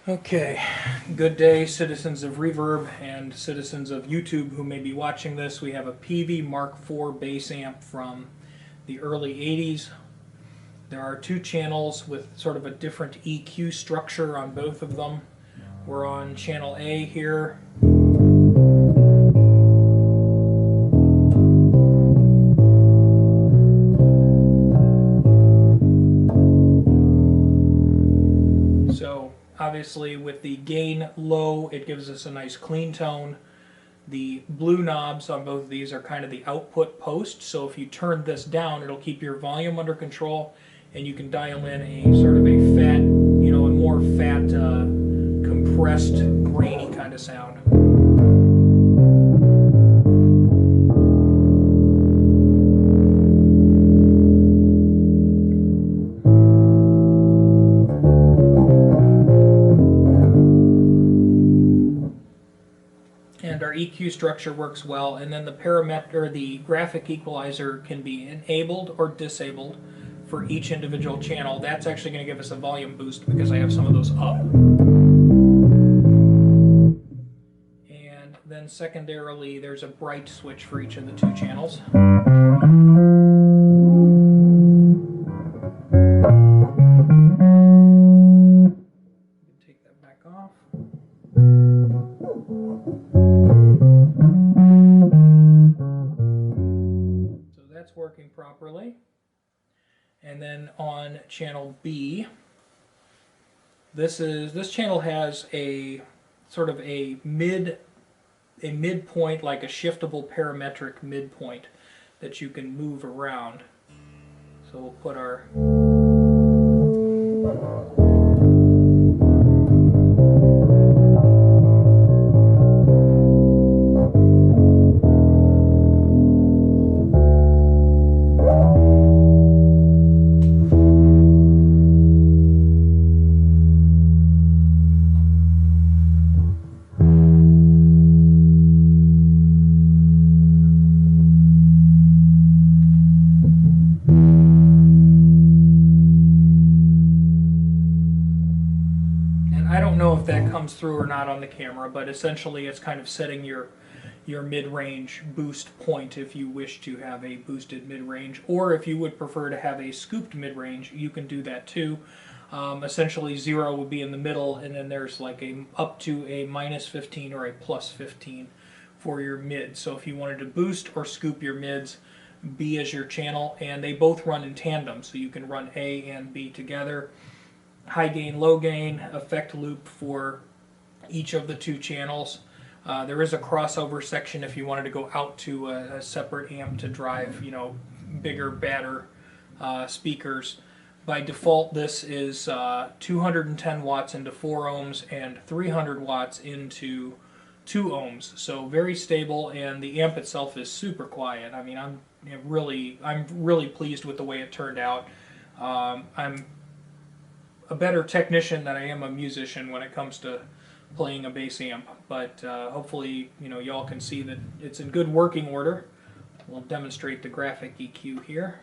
Okay, good day, citizens of Reverb and citizens of YouTube who may be watching this. We have a Peavey Mark IV bass amp from the early 80s. There are two channels with sort of a different EQ structure on both of them. We're on channel A here. Obviously with the gain low, it gives us a nice clean tone. The blue knobs on both of these are kind of the output post, so if you turn this down, it'll keep your volume under control, and you can dial in a sort of a fat, a more fat, compressed, grainy kind of sound. And our EQ structure works well, and then the graphic equalizer can be enabled or disabled for each individual channel. That's actually going to give us a volume boost because I have some of those up. And then secondarily, there's a bright switch for each of the two channels. Take that back off. So that's working properly. And then on channel B, this channel has a sort of a midpoint, like a shiftable parametric midpoint that you can move around. So we'll put our I don't know if that comes through or not on the camera, but essentially it's kind of setting your mid-range boost point if you wish to have a boosted mid-range, or if you would prefer to have a scooped mid-range, you can do that too. Essentially 0 would be in the middle, and then there's like a up to a -15 or a +15 for your mid. So if you wanted to boost or scoop your mids, B is your channel, and they both run in tandem, so you can run A and B together. High gain, low gain, effect loop for each of the two channels. There is a crossover section if you wanted to go out to a separate amp to drive, bigger, badder speakers. By default, this is 210 watts into 4 ohms and 300 watts into 2 ohms. So very stable, and the amp itself is super quiet. I mean, I'm really pleased with the way it turned out. I'm a better technician than I am a musician when it comes to playing a bass amp, but hopefully y'all can see that it's in good working order. We'll demonstrate the graphic EQ here.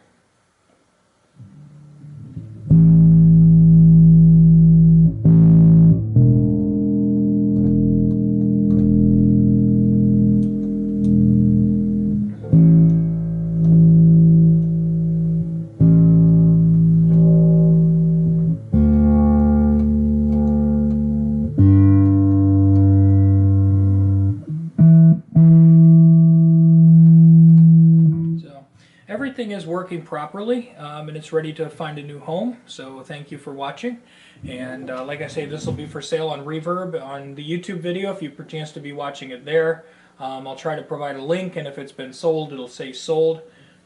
Everything is working properly, and it's ready to find a new home, so thank you for watching. And like I say, this will be for sale on Reverb on the YouTube video if you chance to be watching it there. I'll try to provide a link, and if it's been sold, it'll say sold.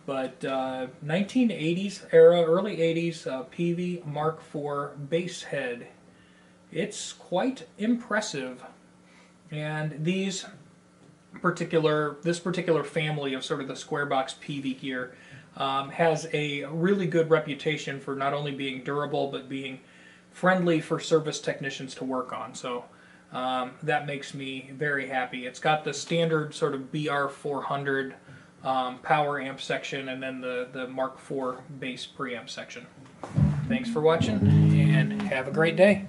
But 1980s era, early 80s Peavey Mark IV bass head. It's quite impressive, and this particular family of sort of the square box Peavey gear has a really good reputation for not only being durable but being friendly for service technicians to work on. So that makes me very happy. It's got the standard sort of BR400 power amp section, and then the Mark IV bass preamp section. Thanks for watching, and have a great day.